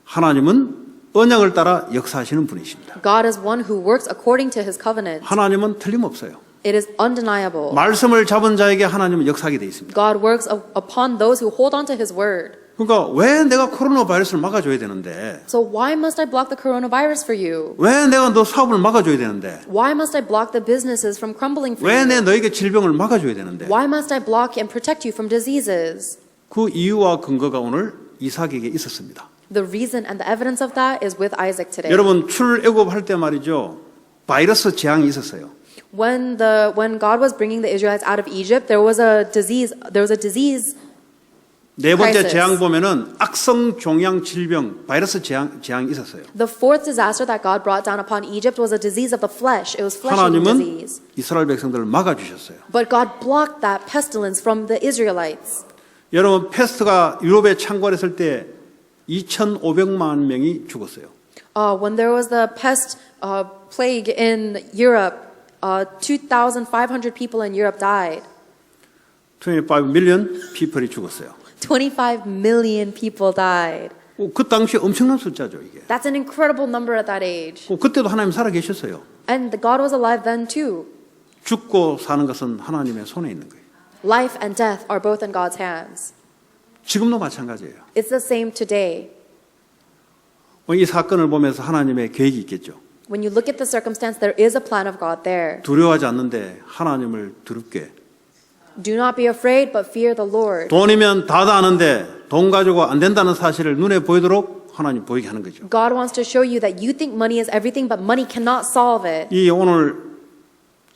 하나님은 언약을 따라 역사하시는 분이십니다. God is one who works according to His covenant. 하나님은 틀림없어요. It is undeniable. 말씀을 잡은 자에게 하나님은 역사하게 돼 있습니다. God works upon those who hold on to His word. 그러니까 왜 내가 코로나 바이러스를 막아줘야 되는데? So why must I block the coronavirus for you? 왜 내가 너 사업을 막아줘야 되는데? Why must I block the businesses from crumbling for 왜 you? 내 너에게 질병을 막아줘야 되는데? Why must I block and protect you from diseases? 그 이유와 근거가 오늘 이삭에게 있었습니다. The reason and the evidence of that is with Isaac today. 여러분 출애굽할 때 말이죠. 바이러스 재앙이 있었어요. When God was bringing the Israelites out of Egypt, there was a disease. 네 번째 crisis. 재앙 보면은 악성 종양 질병 바이러스 재앙이 있었어요. The fourth disaster that God brought down upon Egypt was a disease of the flesh. It was flesh-eating 하나님은 disease. 이스라엘 백성들을 막아주셨어요. But God blocked that pestilence from the Israelites. 여러분 패스트가 유럽에 창궐했을 때 2,500만 명이 죽었어요. When there was the pest plague in Europe, 2,500 people in Europe died. 25 million people이 죽었어요. 25 million people died. 그 당시 엄청난 숫자죠 이게. That's an incredible number at that age. 그때도 하나님 살아 계셨어요. And God was alive then too. 죽고 사는 것은 하나님의 손에 있는 거예요. Life and death are both in God's hands. 지금도 마찬가지예요. It's the same today. 이 사건을 보면서 하나님의 계획이 있겠죠. When you look at the circumstance, there is a plan of God there. 두려워하지 않는데 하나님을 두렵게. Do not be afraid, but fear the Lord. 돈이면 다다 아는데 돈 가지고 안 된다는 사실을 눈에 보이도록 하나님 보이게 하는 거죠. God wants to show you that you think money is everything, but money cannot solve it. 이 오늘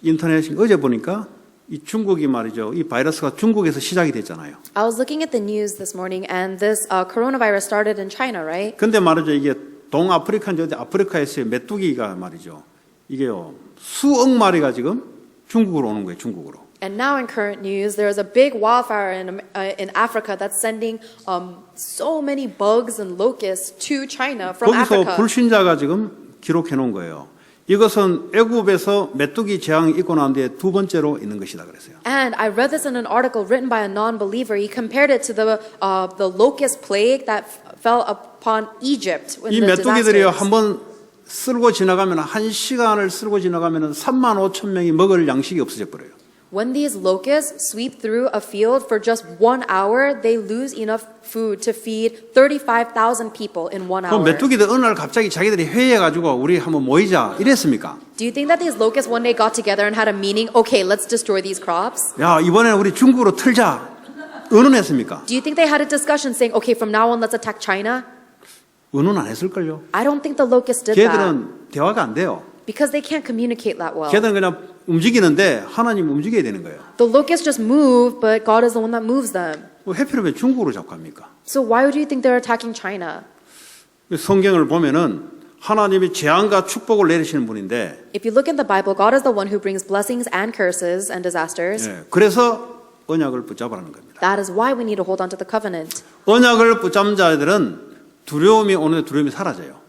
인터넷 어제 보니까 이 중국이 말이죠. 이 바이러스가 중국에서 시작이 됐잖아요. I was looking at the news this morning, and this coronavirus started in China, right? 근데 말이죠. 이게 동아프리카인지 어디 아프리카에서의 메뚜기가 말이죠. 이게요. 수억 마리가 지금 중국으로 오는 거예요. 중국으로. And now in current news, there's a big wildfire in Africa that's sending so many bugs and locusts to China from 거기서 Africa. 불신자가 지금 기록해 놓은 거예요. 이것은 애굽에서 메뚜기 재앙이 있고 난 뒤에 두 번째로 있는 것이다 그랬어요. And I read this in an article written by a non-believer. He compared it to the locust plague that fell upon Egypt when 이 the 메뚜기들이요 disasters. 한번 쓸고 지나가면 1시간을 쓸고 지나가면 3만 5천 명이 먹을 양식이 없어져 버려요. When these locusts sweep through a field for just 1 hour, they lose enough food to feed 35,000 people in 1 그 hour. 메뚜기들 어느 날 갑자기 자기들이 회의해가지고 우리 한번 모이자 이랬습니까? Do you think that these locusts one day got together and had a meeting? Okay, let's destroy these crops. 야 이번에는 우리 중국으로 틀자 의논했습니까? Do you think they had a discussion saying, okay, from now on, let's attack China? 의논 안 했을걸요? I don't think the locusts did that 걔들은 대화가 안 돼요. because they can't communicate that well. 걔들은 그냥 움직이는데 하나님 움직여야 되는 거예요. The locusts just move, but God is the one that moves them. 뭐 해피를 왜 중국으로 자꾸 합니까? So why would you think they're attacking China? 성경을 보면은 하나님이 재앙과 축복을 내리시는 분인데 If you look in the Bible, God is the one who brings blessings and curses and disasters. 예, 그래서 언약을 붙잡으라는 겁니다. That is why we need to hold on to the covenant. 언약을 붙잡는 자들은 두려움이 오는데 두려움이 사라져요.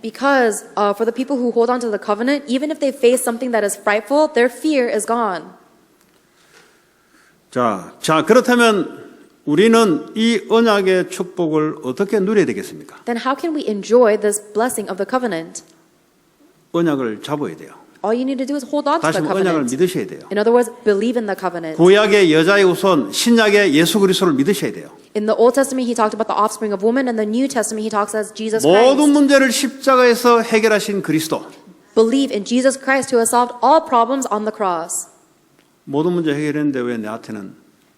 Because for the people who hold on to the covenant, even if they face something that is frightful, their fear is gone. 자 그렇다면 우리는 이 언약의 축복을 어떻게 누려야 되겠습니까? Then how can we enjoy this blessing of the covenant? 언약을 잡아야 돼요. All you need to do is hold on to 다시 the 한번 언약을 covenant. 믿으셔야 돼요. In other words, believe in the covenant. 구약의 여자의 후손, 신약의 예수 그리스도를 믿으셔야 돼요. In the Old Testament, he talked about the offspring of woman. In the New Testament, he talks as Jesus 모든 Christ. 문제를 십자가에서 해결하신 그리스도. Believe in Jesus Christ who has solved all problems on the cross. 모든 문제 해결했는데 왜 내한테는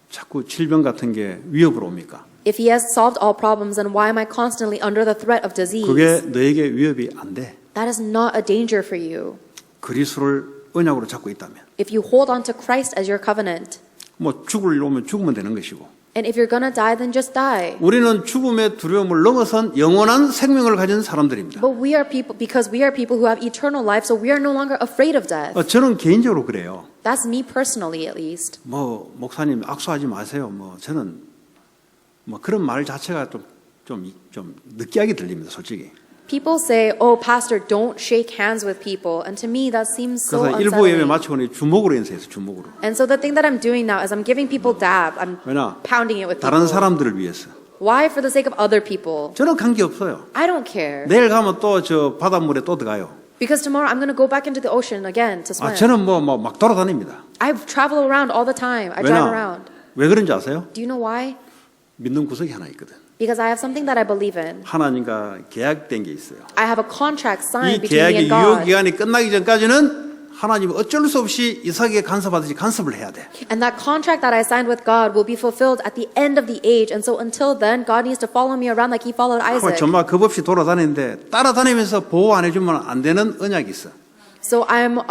자꾸 질병 같은 게 위협으로 옵니까? If he has solved all problems, then why am I constantly under the threat of disease? 그게 너에게 위협이 안 돼. That is not a danger for you. 그리스도를 언약으로 잡고 있다면. If you hold on to Christ as your covenant. 뭐 죽을 일 오면 죽으면 되는 것이고. And if you're gonna die, then just die. 우리는 죽음의 두려움을 넘어선 영원한 생명을 가진 사람들입니다. But we are people, because we are people who have eternal life, so we are no longer afraid of death. 저는 개인적으로 그래요. That's me personally, at least. 뭐 목사님 악수하지 마세요. 뭐 저는 뭐 그런 말 자체가 좀 느끼하게 들립니다, 솔직히. People say, "Oh, pastor, don't shake hands with people," and to me, that seems so 그래서 일부 예배 unsettling. 마치고는 주먹으로 인사해서 주먹으로. And so the thing that I'm doing now is I'm giving people dab. I'm 왜냐? pounding it with 다른 people. 사람들을 위해서. Why? For the sake of other people. 저는 관계 없어요. I don't care. 내일 가면 또 저 바닷물에 또 들어가요. Because tomorrow I'm going to go back into the ocean again to swim. 저는 뭐 막 돌아다닙니다. I travel around all the time. I drive around. 왜 그런지 아세요? Do you know why? 믿는 구석이 하나 있거든. Because I have something that I believe in. 하나님과 계약된 게 있어요. I have a contract 이 signed between me 계약의 and 유효 God. 기간이 끝나기 전까지는 하나님이 어쩔 수 없이 이삭에게 간섭하듯이 간섭을 해야 돼. And that contract that I signed with God will be fulfilled at the end of the age. And so until then, God needs to follow me around like he followed Isaac. 정말 겁 없이 돌아다니는데 따라다니면서 보호 안 해주면 안 되는 언약이 있어. So I'm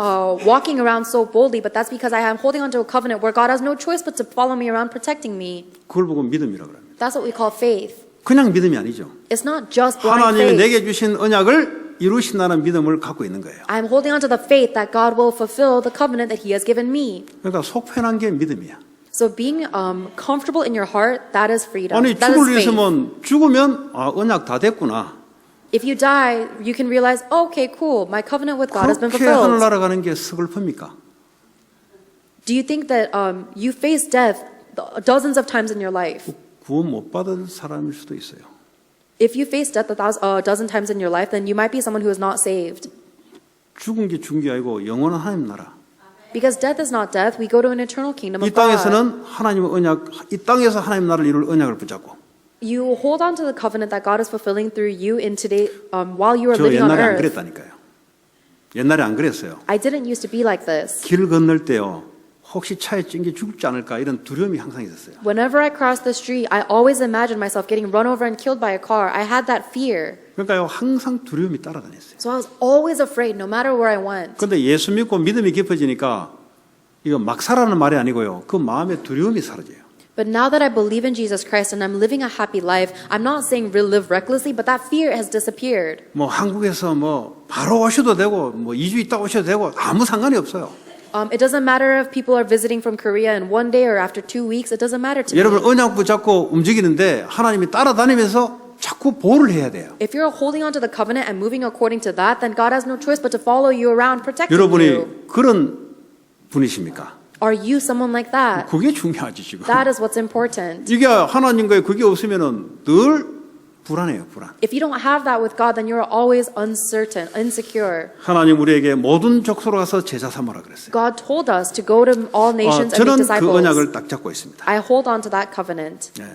walking around so boldly, but that's because I am holding onto a covenant where God has no choice but to follow me around, protecting me. 그걸 보고 믿음이라고 합니다. That's what we call faith. 그냥 믿음이 아니죠. It's not just blind 하나님이 faith. 내게 주신 언약을 이루신다는 믿음을 갖고 있는 거예요. I'm holding onto the faith that God will fulfill the covenant that he has given me. 그러니까 속 편한 게 믿음이야. So being comfortable in your heart, that is freedom. 아니 That is 죽을 faith. 위해서면 죽으면 언약 다 됐구나. If you die, you can realize, oh, okay, cool, my covenant with God has been 그렇게 fulfilled. 하늘나라 가는 게 서글픕니까? Do you think that you face death dozens of times in your life? 구원 못 받은 사람일 수도 있어요. If you face death a dozen times in your life, then you might be someone who is not saved. 죽은 게 죽은 게 아니고 영원한 하나님 나라. Because death is not death, we go to an eternal kingdom 이 of God. 땅에서는 하나님의 언약, 이 땅에서 하나님 나라를 이룰 언약을 붙잡고. You hold on to the covenant that God is fulfilling through you in today, while you are 저 living on 옛날에 안 earth. 그랬다니까요. 옛날에 안 그랬어요. I didn't used to be like this. 길 건널 때요. 혹시 차에 찐게 죽지 않을까 이런 두려움이 항상 있었어요. Whenever I crossed the street, I always imagined myself getting run over and killed by a car. I had that fear. 그러니까요 항상 두려움이 따라다녔어요. So I was always afraid no matter where I went. 그런데 예수 믿고 믿음이 깊어지니까 이거 막 살라는 말이 아니고요. 그 마음의 두려움이 사라져요. But now that I believe in Jesus Christ and I'm living a happy life, I'm not saying live recklessly, but that fear has disappeared. 뭐 한국에서 뭐 바로 오셔도 되고 뭐 2주 있다 오셔도 되고 아무 상관이 없어요. It doesn't matter if people are visiting from Korea in one day or after 2 weeks. It doesn't matter to me. 여러분 언약 붙잡고 움직이는데 하나님이 따라다니면서 자꾸 보호를 해야 돼요. If you're holding on to the covenant and moving according to that, then God has no choice but to follow you around, protecting you. 여러분이 그런 분이십니까? Are you someone like that? 그게 중요하지 지금. That is what's important. 이게 하나님과의 그게 없으면은 늘 불안해요, 불안. If you don't have that with God, then you're always uncertain, insecure. 하나님 우리에게 모든 족속으로 가서 제자 삼으라 그랬어요. God told us to go to all nations and 저는 make 그 disciples. 언약을 딱 잡고 있습니다. I hold on to that covenant. 예.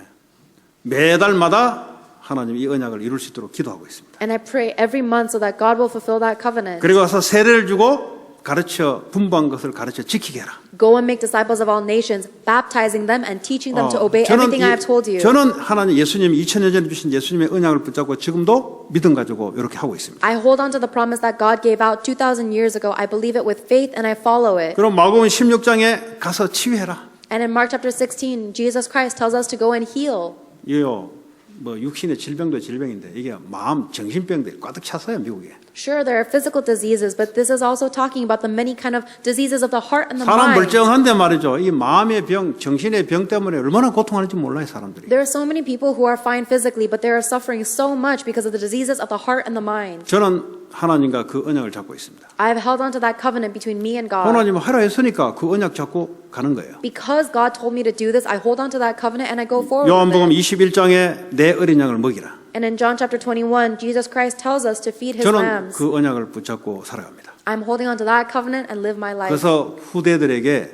매달마다 하나님 이 언약을 이룰 수 있도록 기도하고 있습니다. And I pray every month so that God will fulfill that covenant. 그리고 와서 세례를 주고 가르쳐 분부한 것을 가르쳐 지키게 해라. Go and make disciples of all nations, baptizing them and teaching them to obey everything I have told you. 저는 하나님 예수님이 2000년 전에 주신 예수님의 언약을 붙잡고 지금도 믿음 가지고 이렇게 하고 있습니다. I hold on to the promise that God gave out 2,000 years ago. I believe it with faith and I follow it. 그럼 마가복음 16장에 가서 치유해라. And in Mark chapter 16, Jesus Christ tells us to go and heal. 이요 뭐 육신의 질병도 질병인데 이게 마음 정신병들이 가득 찼어요 미국에. Sure, there are physical diseases, but this is also talking about the many kind of diseases of the heart and the 사람 mind. 멀쩡한데 말이죠. 이 마음의 병, 정신의 병 때문에 얼마나 고통하는지 몰라요 사람들이. There are so many people who are fine physically, but they are suffering so much because of the diseases of the heart and the mind. 저는 하나님과 그 언약을 잡고 있습니다. I have held on to that covenant between me and God. 하나님 하라 했으니까 그 언약 잡고 가는 거예요. Because God told me to do this, I hold on to that covenant and I go forward 요한복음 with it. 21장에 내 어린 양을 먹이라. And in John chapter 21, Jesus Christ tells us to feed his 저는 lambs. 그 언약을 붙잡고 살아갑니다. I'm holding on to that covenant and live my life. 그래서 후대들에게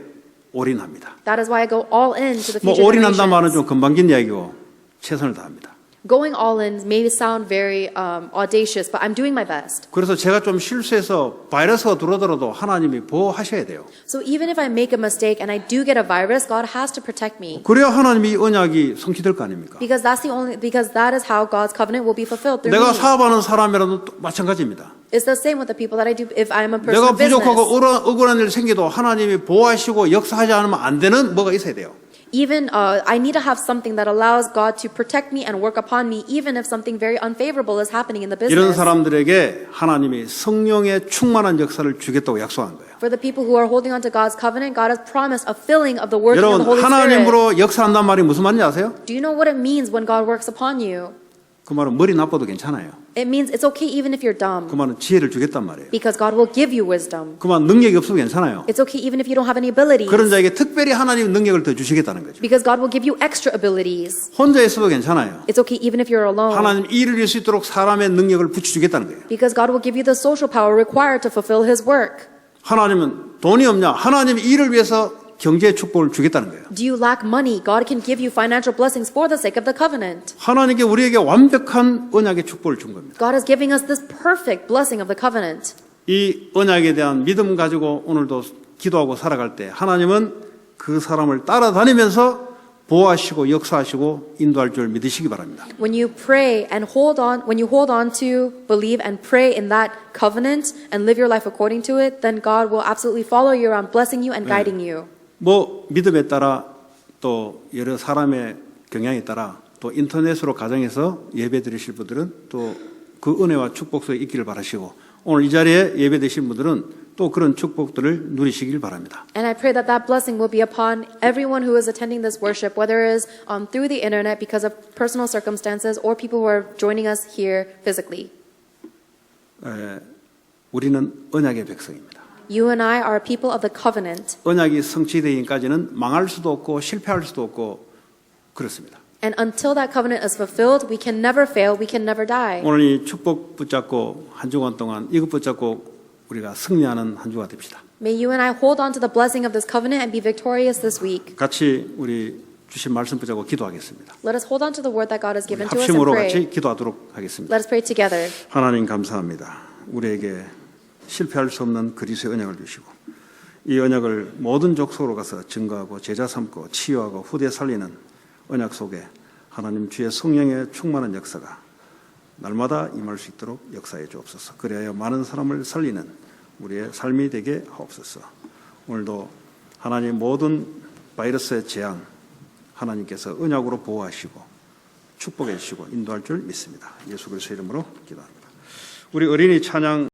올인합니다. That is why I go all in to the 뭐 future 올인한다 말은 generations. 좀 금방진 이야기고 최선을 다합니다. Going all in may sound very audacious, but I'm doing my best. 그래서 제가 좀 실수해서 바이러스가 들어오더라도 하나님이 보호하셔야 돼요. So even if I make a mistake and I do get a virus, God has to protect me. 그래야 하나님이 이 언약이 성취될 거 아닙니까? Because that is how God's covenant will be fulfilled through 내가 me. 사업하는 사람이라도 또 마찬가지입니다. It's the same with the people that I do if I'm a person 내가 of business. 부족하고 억울한 일 생겨도 하나님이 보호하시고 역사하지 않으면 안 되는 뭐가 있어야 돼요. Even I need to have something that allows God to protect me and work upon me, even if something very unfavorable is happening in the 이런 business. 사람들에게 하나님이 성령의 충만한 역사를 주겠다고 약속한 거예요. For the people who are holding on to God's covenant, God has promised a filling of the working of 여러분 the Holy Spirit. 하나님으로 역사한다는 말이 무슨 말인지 아세요? Do you know what it means when God works upon you? 그 말은 머리 나빠도 괜찮아요. It means it's okay even if you're dumb, 그 말은 지혜를 주겠단 말이에요. because God will give you wisdom. 그 말 능력이 없어도 괜찮아요. It's okay even if you don't have any abilities, 그런 자에게 특별히 하나님 능력을 더 주시겠다는 거죠. because God will give you extra abilities. 혼자 있어도 괜찮아요. It's okay even if you're alone, 하나님 일을 이룰 수 있도록 사람의 능력을 붙여주겠다는 거예요. because God will give you the social power required to fulfill His work. 하나님은 돈이 없냐? 하나님이 일을 위해서 경제의 축복을 주겠다는 거예요. Do you lack money? God can give you financial blessings for the sake of the covenant. 하나님께 우리에게 완벽한 언약의 축복을 준 겁니다. God is giving us this perfect blessing of the covenant. 이 언약에 대한 믿음 가지고 오늘도 기도하고 살아갈 때 하나님은 그 사람을 따라다니면서 보호하시고 역사하시고 인도할 줄 믿으시기 바랍니다. When you pray and when you hold on to, believe and pray in that covenant and live your life according to it, then God will absolutely follow you around, blessing you and guiding you. 뭐 믿음에 따라 또 여러 사람의 경향에 따라 또 인터넷으로 가정에서 예배 드리실 분들은 또 그 은혜와 축복 속에 있기를 바라시고 오늘 이 자리에 예배 드신 분들은 또 그런 축복들을 누리시길 바랍니다. And I pray that that blessing will be upon everyone who is attending this worship, whether it is through the internet because of personal circumstances or people who are joining us here physically. 우리는 언약의 백성입니다. You and I are a people of the covenant. 언약이 성취되기까지는 망할 수도 없고 실패할 수도 없고 그렇습니다. And until that covenant is fulfilled, we can never fail, we can never die. 오늘 이 축복 붙잡고 한 주간 동안 이것 붙잡고 우리가 승리하는 한 주가 됩시다. May you and I hold on to the blessing of this covenant and be victorious this week. 같이 우리 주신 말씀 붙잡고 기도하겠습니다. Let us hold on to the word that God has given to us and 합심으로 pray. 같이 기도하도록 하겠습니다. Let us pray together. 하나님 감사합니다. 우리에게 실패할 수 없는 그리스도의 언약을 주시고 이 언약을 모든 족속으로 가서 증거하고 제자 삼고 치유하고 후대 살리는 언약 속에 하나님 주의 성령의 충만한 역사가 날마다 임할 수 있도록 역사해 주옵소서. 그래야 많은 사람을 살리는 우리의 삶이 되게 하옵소서. 오늘도 하나님 모든 바이러스의 재앙 하나님께서 언약으로 보호하시고 축복해 주시고 인도할 줄 믿습니다. 예수 그리스도의 이름으로 기도합니다. 우리 어린이 찬양